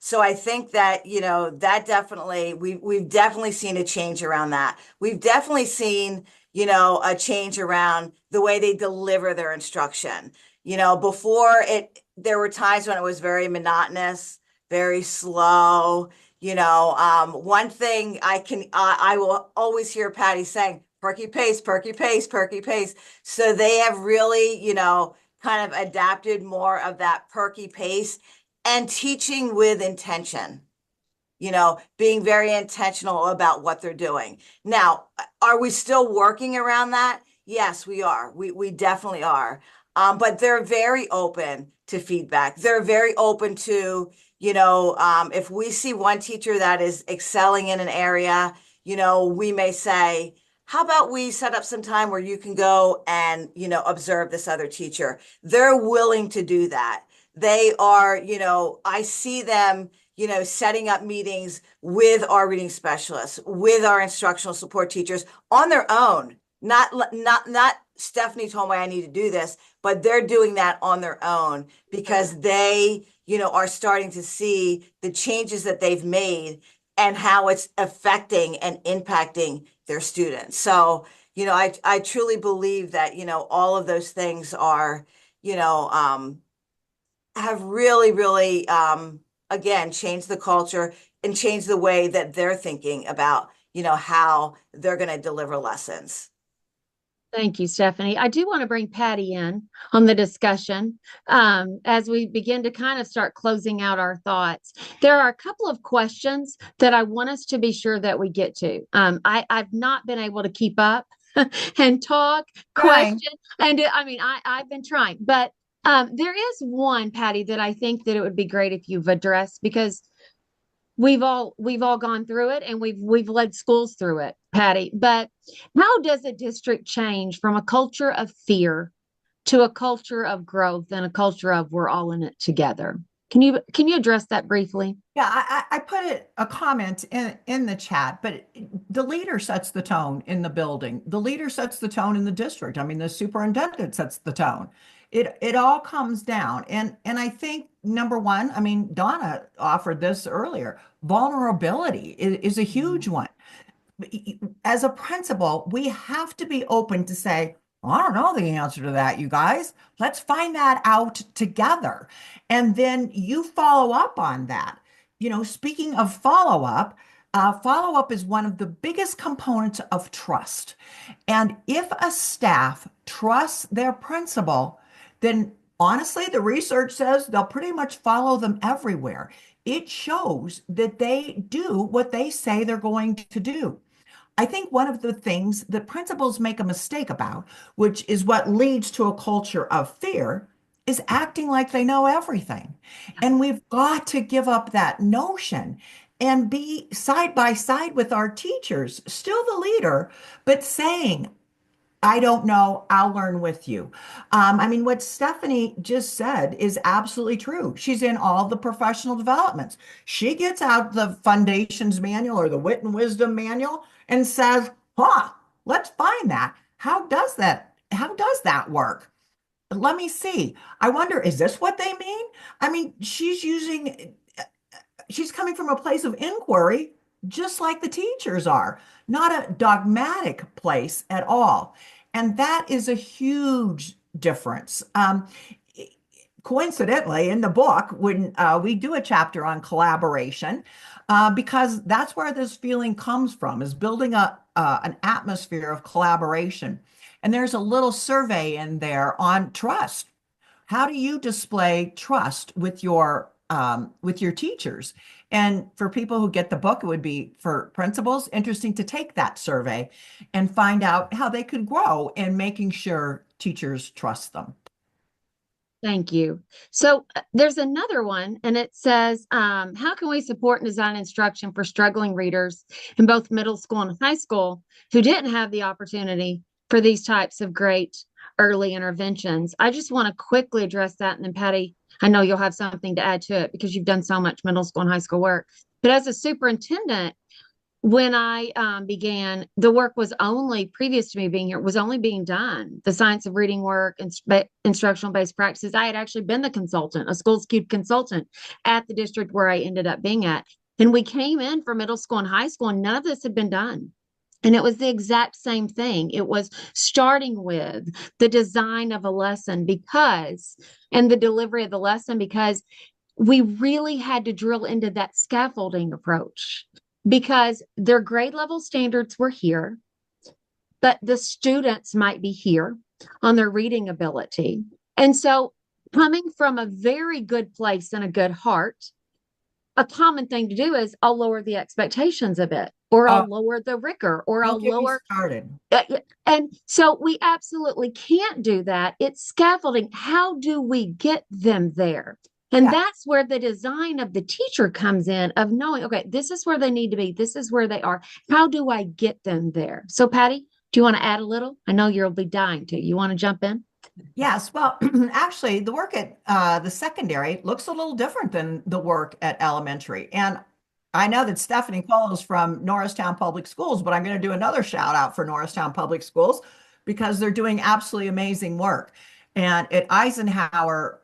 So I think that, that definitely, we've definitely seen a change around that. We've definitely seen, a change around the way they deliver their instruction. Before there were times when it was very monotonous, very slow. One thing I will always hear Pati saying, perky pace, perky pace, perky pace. So they have really, kind of adapted more of that perky pace and teaching with intention, being very intentional about what they're doing. Now, are we still working around that? Yes, we are. We definitely are. But they're very open to feedback. They're very open to, if we see one teacher that is excelling in an area, we may say, how about we set up some time where you can go and, observe this other teacher? They're willing to do that. They are, I see them, setting up meetings with our reading specialists, with our instructional support teachers on their own. Not Stephanie told me I need to do this, but they're doing that on their own because they, are starting to see the changes that they've made and how it's affecting and impacting their students. So, I truly believe that, all of those things are, have really, really, again, changed the culture and changed the way that they're thinking about, how they're going to deliver lessons. Thank you, Stephanie. I do want to bring Pati in on the discussion as we begin to kind of start closing out our thoughts. There are a couple of questions that I want us to be sure that we get to. I've not been able to keep up and talk, Trying. question, and I've been trying, but there is one, Pati, that I think that it would be great if you've addressed, because we've all gone through it, and we've led schools through it, Pati. But how does a district change from a culture of fear to a culture of growth and a culture of we're all in it together. Can you address that briefly? Yeah, I put a comment in the chat, but the leader sets the tone in the building. The leader sets the tone in the district. I mean, the superintendent sets the tone. It all comes down. And I think number one, I mean, Donna offered this earlier. Vulnerability is a huge one. As a principal, we have to be open to say, I don't know the answer to that, you guys. Let's find that out together. And then you follow up on that. You know, speaking of follow up is one of the biggest components of trust. And if a staff trusts their principal, then honestly, the research says they'll pretty much follow them everywhere. It shows that they do what they say they're going to do. I think one of the things that principals make a mistake about, which is what leads to a culture of fear, is acting like they know everything. And we've got to give up that notion and be side by side with our teachers, still the leader, but saying, I don't know. I'll learn with you. I mean, what Stephanie just said is absolutely true. She's in all the professional developments. She gets out the Foundations Manual or the Wit and Wisdom Manual and says, huh, let's find that. How does that work? Let me see. I wonder, is this what they mean? I mean, she's coming from a place of inquiry, just like the teachers are, not a dogmatic place at all. And that is a huge difference. Coincidentally, in the book, when we do a chapter on collaboration, because that's where this feeling comes from, is building an atmosphere of collaboration. And there's a little survey in there on trust. How do you display trust with your teachers? And for people who get the book, it would be for principals interesting to take that survey and find out how they could grow in making sure teachers trust them. Thank you. So there's another one, and it says, how can we support and design instruction for struggling readers in both middle school and high school who didn't have the opportunity for these types of great early interventions? I just want to quickly address that. And then Patti, I know you'll have something to add to it because you've done so much middle school and high school work. But as a superintendent, when I began, the work was only previous to me being here, was only being done. The science of reading work and instructional based practices. I had actually been the consultant, a Schools Cube consultant at the district where I ended up being at. And we came in for middle school and high school, and none of this had been done. And it was the exact same thing. It was starting with the design of a lesson and the delivery of the lesson, because we really had to drill into that scaffolding approach, because their grade level standards were here, but the students might be here on their reading ability. And so coming from a very good place and a good heart, a common thing to do is I'll lower the expectations a bit, or I'll lower the rigor, or I'll lower. Started. And so we absolutely can't do that. It's scaffolding. How do we get them there? And that's where the design of the teacher comes in, of knowing, okay, this is where they need to be. This is where they are. How do I get them there? So Patti, do you want to add a little? I know you'll be dying to. You want to jump in? Yes, well, actually, the work at the secondary looks a little different than the work at elementary. And I know that Stephanie Cole is from Norristown Public Schools, but I'm going to do another shout out for Norristown Public Schools because they're doing absolutely amazing work. And at Eisenhower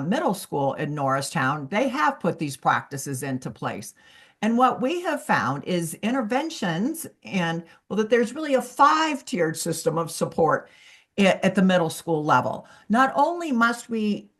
Middle School in Norristown, they have put these practices into place. And what we have found is interventions, and well, that there's really a 5-tiered system of support at the middle school level. Not only must we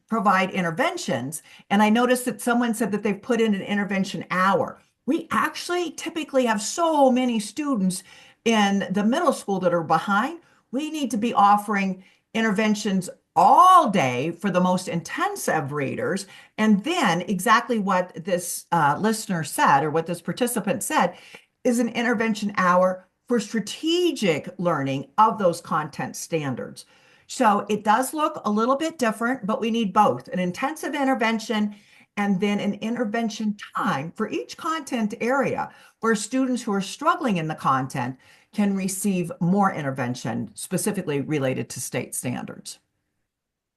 provide interventions, and I noticed that someone said that they've put in an intervention hour. We actually typically have so many students in the middle school that are behind. We need to be offering interventions all day for the most intensive readers. And then exactly what this listener said, or what this participant said, is an intervention hour for strategic learning of those content standards. So it does look a little bit different, but we need both an intensive intervention and then an intervention time for each content area where students who are struggling in the content can receive more intervention specifically related to state standards.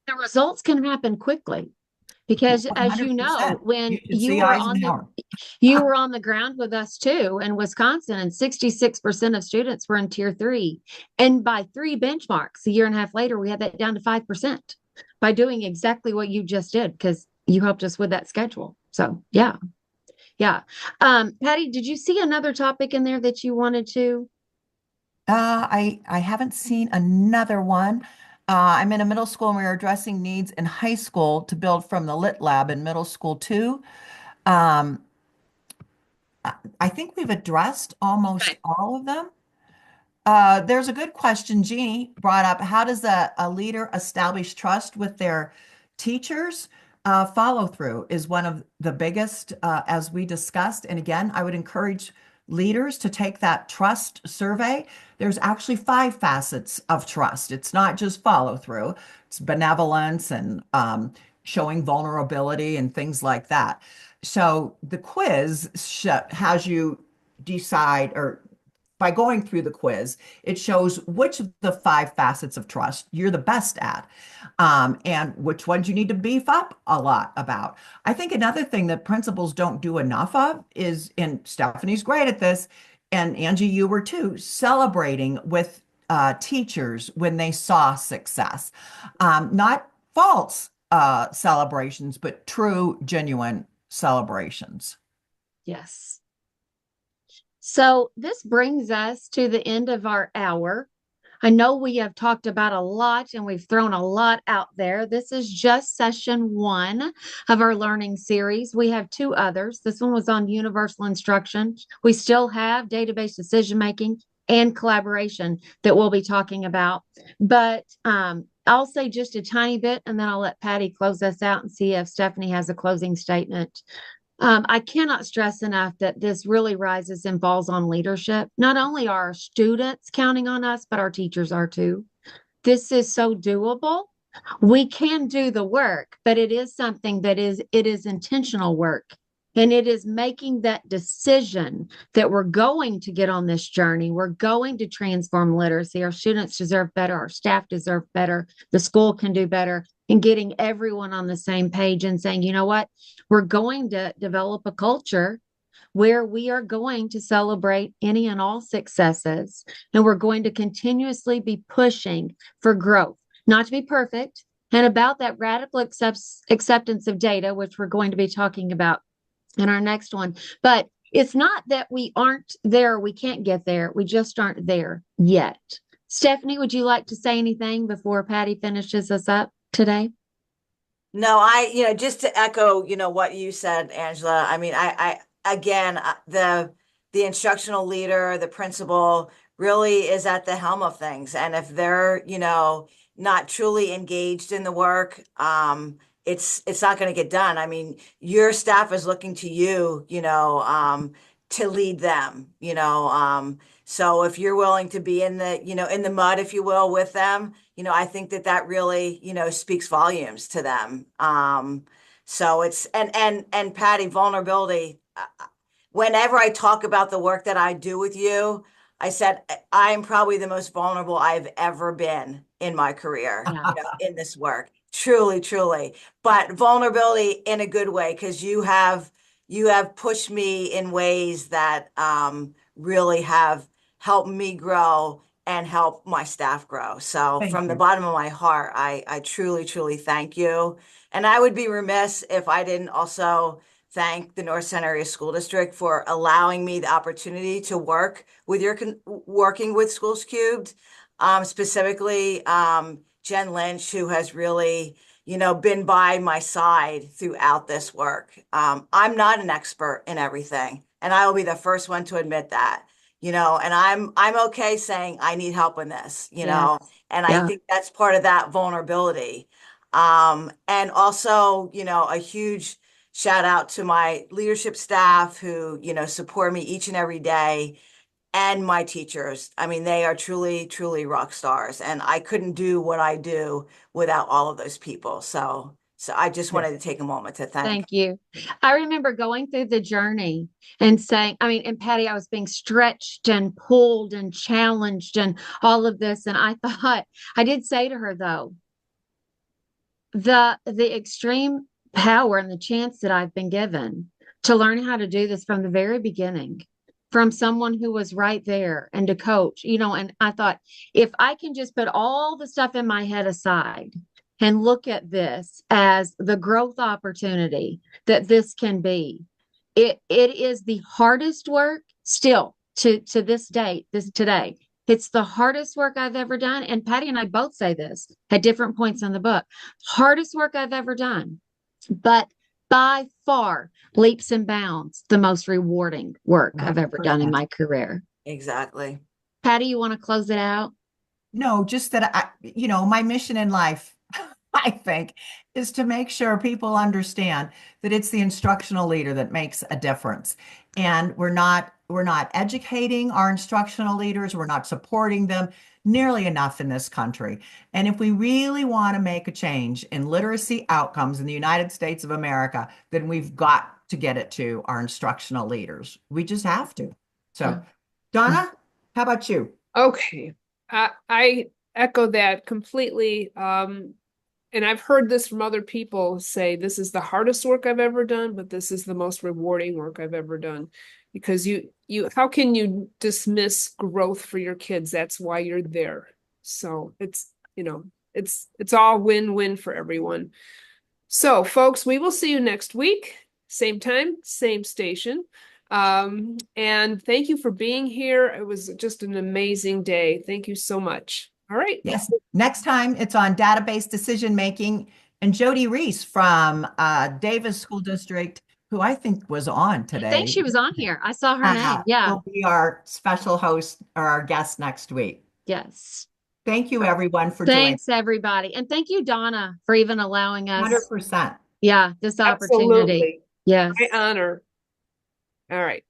The results can happen quickly because, as you know, 100%. You when should see Eisenhower. you were on the ground with us too in Wisconsin, and 66% of students were in tier 3. And by 3 benchmarks, a year and a half later, we had that down to 5% by doing exactly what you just did, because you helped us with that schedule. So yeah. Yeah. Patty, did you see another topic in there that you wanted to? I haven't seen another one. I'm in a middle school and we are addressing needs in high school to build from the Lit Lab in middle school too. Um, I think we've addressed almost Right. all of them. There's a good question Jeannie brought up. How does a leader establish trust with their teachers? Follow through is one of the biggest, as we discussed. And again, I would encourage leaders to take that trust survey. There's actually 5 facets of trust. It's not just follow through, it's benevolence and showing vulnerability and things like that. So the quiz has you decide, or by going through the quiz, it shows which of the 5 facets of trust you're the best at, and which ones you need to beef up a lot about. I think another thing that principals don't do enough of is, and Stephanie's great at this, and Angie, you were too, celebrating with teachers when they saw success. Not false celebrations, but true, genuine celebrations. Yes. So this brings us to the end of our hour. I know we have talked about a lot and we've thrown a lot out there. This is just session 1 of our learning series. We have 2 others. This one was on universal instruction. We still have database decision making and collaboration that we'll be talking about. But I'll say just a tiny bit and then I'll let Patty close us out and see if Stephanie has a closing statement. I cannot stress enough that this really rises and falls on leadership. Not only are our students counting on us, but our teachers are too. This is so doable. We can do the work, but it is something that it is intentional work. And it is making that decision that we're going to get on this journey. We're going to transform literacy. Our students deserve better. Our staff deserve better. The school can do better. And getting everyone on the same page and saying, you know what? We're going to develop a culture where we are going to celebrate any and all successes. And we're going to continuously be pushing for growth, not to be perfect, and about that radical acceptance of data, which we're going to be talking about in our next one. But it's not that we aren't there, we can't get there. We just aren't there yet. Stephanie, would you like to say anything before Patty finishes us up today? No, just to echo, what you said, Angela. I mean, again, the instructional leader, the principal really is at the helm of things. And if they're, not truly engaged in the work, it's not going to get done. I mean, your staff is looking to you, to lead them, so if you're willing to be in the mud, if you will, with them, I think that really, speaks volumes to them. So it's, and Patty, vulnerability. Whenever I talk about the work that I do with you, I said, I'm probably the most vulnerable I've ever been in my career, Yeah. in this work. Truly, truly. But vulnerability in a good way, because you have pushed me in ways that really have helped me grow and help my staff grow. So Thank from the you. bottom of my heart, I truly, truly thank you. And I would be remiss if I didn't also thank the North Center Area School District for allowing me the opportunity to work with working with Schools Cubed, specifically Jen Lynch, who has really, been by my side throughout this work. I'm not an expert in everything, and I will be the first one to admit that. And I'm okay saying I need help in this, Yes. and I Yeah. think that's part of that vulnerability. And also, a huge shout out to my leadership staff who, support me each and every day, and my teachers. I mean, they are truly, truly rock stars, and I couldn't do what I do without all of those people. So I just wanted to take a moment to thank. Thank you. I remember going through the journey and saying, I mean, and Patty, I was being stretched and pulled and challenged and all of this. And I thought, I did say to her, though, the extreme power and the chance that I've been given to learn how to do this from the very beginning, from someone who was right there and to coach, and I thought, if I can just put all the stuff in my head aside and look at this as the growth opportunity that this can be, it is the hardest work still to this date, this today. It's the hardest work I've ever done. And Patty and I both say this at different points in the book. Hardest work I've ever done, but by far, leaps and bounds, the most rewarding work I've ever done in 100%. my career. Exactly. Patty, you want to close it out? No, just that my mission in life, I think, is to make sure people understand that it's the instructional leader that makes a difference. And we're not educating our instructional leaders, we're not supporting them nearly enough in this country. And if we really want to make a change in literacy outcomes in the United States of America, then we've got to get it to our instructional leaders. We just have to. So, Donna, how about you? Okay. I echo that completely. And I've heard this from other people say, this is the hardest work I've ever done, but this is the most rewarding work I've ever done. Because how can you dismiss growth for your kids? That's why you're there. So it's all win-win for everyone. So folks, we will see you next week. Same time, same station. And thank you for being here. It was just an amazing day. Thank you so much. All right. Yes. Next time it's on database decision making. And Jody Reese from Davis School District, who I think was on today. I think she was on here. I saw her name. Yeah. Will be our special host or our guest next week. Yes. Thank you, everyone, for joining. Thanks, everybody. And thank you, Donna, for even allowing us. 100%. Yeah, this opportunity. Absolutely. Yes. My honor. All right.